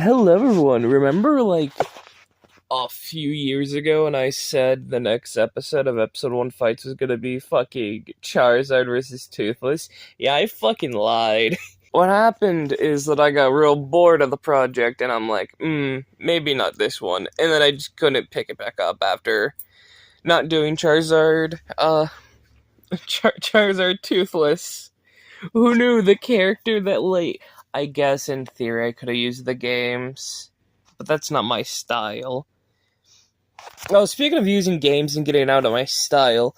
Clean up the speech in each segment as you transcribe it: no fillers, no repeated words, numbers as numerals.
Hello, everyone. Remember, a few years ago when I said the next episode of Episode 1 Fights was gonna be fucking Charizard versus Toothless? Yeah, I fucking lied. What happened is that I got real bored of the project, and I'm like, maybe not this one. And then I just couldn't pick it back up after not doing Charizard, Charizard Toothless. Who knew the character that I guess in theory I could have used the games, but that's not my style. Oh, speaking of using games and getting out of my style,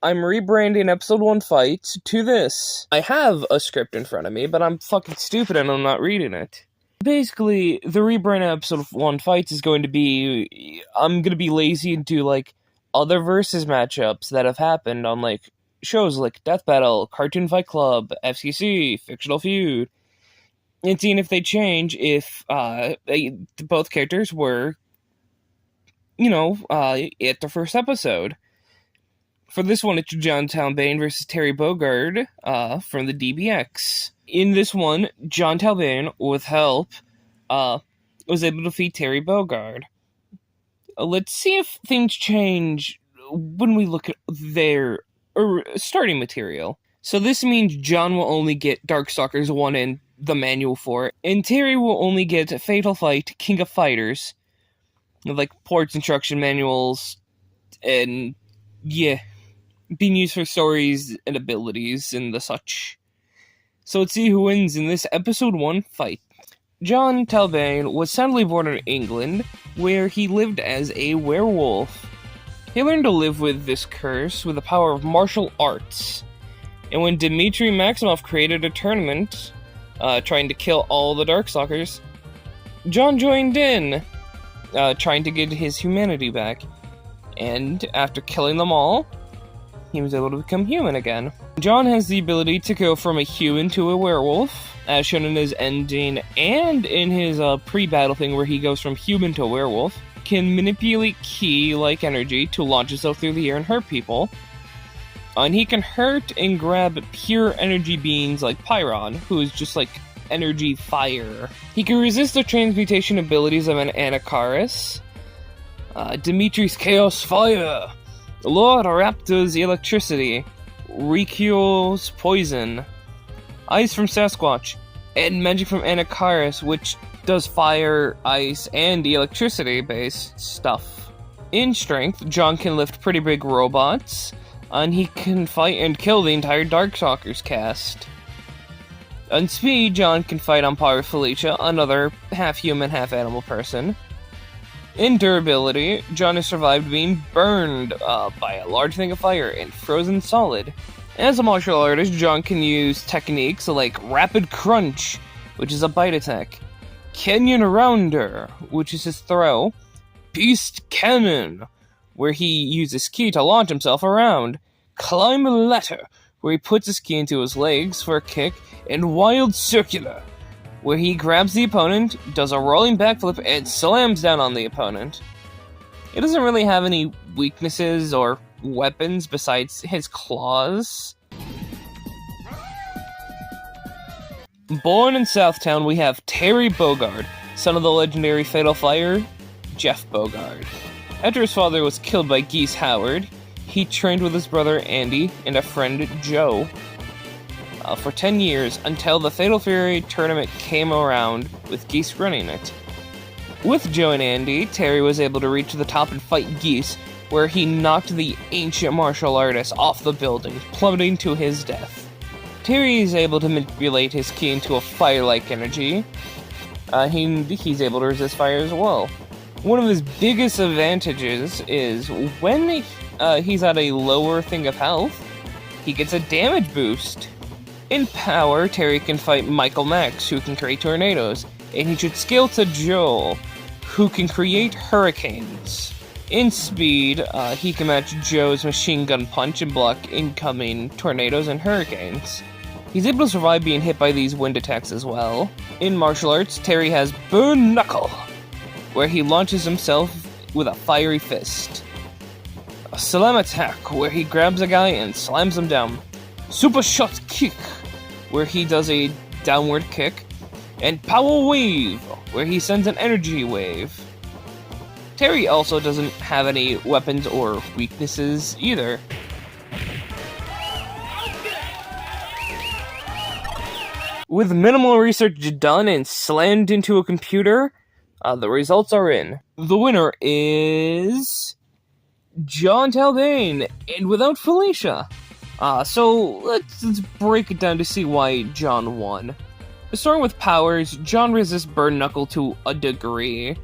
I'm rebranding Episode 1 Fights to this. I have a script in front of me, but I'm fucking stupid and I'm not reading it. Basically, the rebrand of Episode 1 Fights is going to be... I'm going to be lazy and do, other versus matchups that have happened on, shows like Death Battle, Cartoon Fight Club, FCC, Fictional Feud, and seeing if they change if both characters were, at the first episode. For this one, it's John Talbain versus Terry Bogard from the DBX. In this one, John Talbain, with help, was able to defeat Terry Bogard. Let's see if things change when we look at their starting material. So this means John will only get Darkstalkers 1 in the manual for it, and Terry will only get Fatal Fight, King of Fighters, ports instruction manuals, and being used for stories and abilities and the such. So let's see who wins in this Episode 1 fight. John Talbain was sadly born in England, where he lived as a werewolf. He learned to live with this curse with the power of martial arts. And when Dmitry Maximoff created a tournament, trying to kill all the Darkstalkers, John joined in, trying to get his humanity back. And after killing them all, he was able to become human again. John has the ability to go from a human to a werewolf, as shown in his ending and in his pre-battle thing where he goes from human to werewolf. Can manipulate ki-like energy to launch himself through the air and hurt people. And he can hurt and grab pure energy beings like Pyron, who is just energy fire. He can resist the transmutation abilities of an Anacharis, Dimitri's Chaos Fire, Lord Raptor's Electricity, Rikyo's Poison, Ice from Sasquatch, and Magic from Anacharis, which does fire, ice, and electricity-based stuff. In strength, John can lift pretty big robots, and he can fight and kill the entire Darkstalkers cast. On speed, John can fight on par with Felicia, another half-human, half-animal person. In durability, John has survived being burned by a large thing of fire and frozen solid. As a martial artist, John can use techniques like Rapid Crunch, which is a bite attack, Canyon Rounder, which is his throw, Beast Cannon, where he uses ki to launch himself around, Climb a Ladder, where he puts his ki into his legs for a kick, and Wild Circular, where he grabs the opponent, does a rolling backflip, and slams down on the opponent. He doesn't really have any weaknesses or weapons besides his claws. Born in Southtown, we have Terry Bogard, son of the legendary Fatal Flyer, Jeff Bogard. After his father was killed by Geese Howard, he trained with his brother Andy and a friend Joe for 10 years until the Fatal Fury tournament came around with Geese running it. With Joe and Andy, Terry was able to reach the top and fight Geese, where he knocked the ancient martial artist off the building, plummeting to his death. Terry is able to manipulate his ki into a fire-like energy. He's able to resist fire as well. One of his biggest advantages is when he's at a lower thing of health, he gets a damage boost. In power, Terry can fight Michael Max, who can create tornadoes, and he should scale to Joel, who can create hurricanes. In speed, he can match Joe's machine gun punch and block incoming tornadoes and hurricanes. He's able to survive being hit by these wind attacks as well. In martial arts, Terry has Burn Knuckle, where he launches himself with a fiery fist. A Slam Attack, where he grabs a guy and slams him down. Super Shot Kick, where he does a downward kick. and Power Wave, where he sends an energy wave. Terry also doesn't have any weapons or weaknesses either. With minimal research done and slammed into a computer, the results are in. The winner is John Talbain, and without Felicia. So let's break it down to see why John won. Starting with powers, John resists Burn Knuckle to a degree.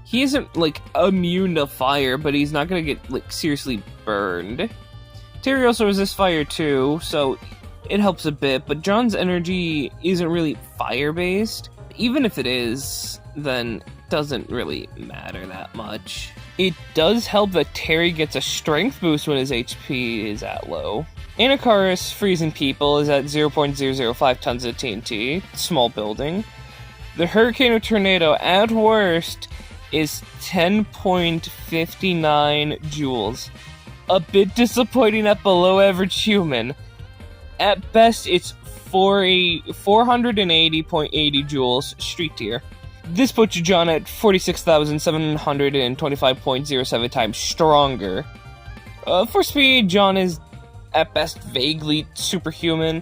He isn't, immune to fire, but he's not gonna get, seriously burned. Terry also resists fire too, so it helps a bit, but John's energy isn't really fire-based. Even if it is, then it doesn't really matter that much. It does help that Terry gets a strength boost when his HP is at low. Anacaris freezing people is at 0.005 tons of TNT, small building. The Hurricane or Tornado, at worst, is 10.59 joules. A bit disappointing at below average human. At best, it's 480.80 joules, street tier. This puts John at 46,725.07 times stronger. For speed, John is at best vaguely superhuman.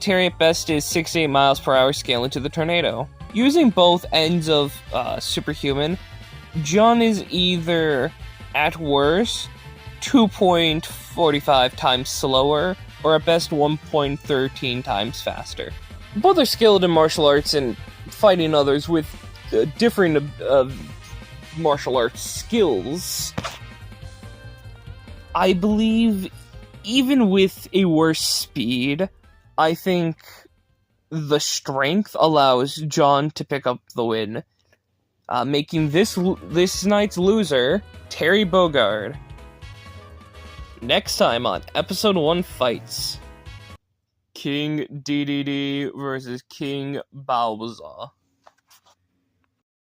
Terry at best is 68 miles per hour scaling to the Tornado. Using both ends of superhuman, John is either at worst 2.45 times slower, or at best 1.13 times faster. Both are skilled in martial arts and fighting others with differing martial arts skills. I believe, even with a worse speed, I think the strength allows John to pick up the win, making this night's loser Terry Bogard. Next time on Episode 1 Fights, King DDD versus King Bowser.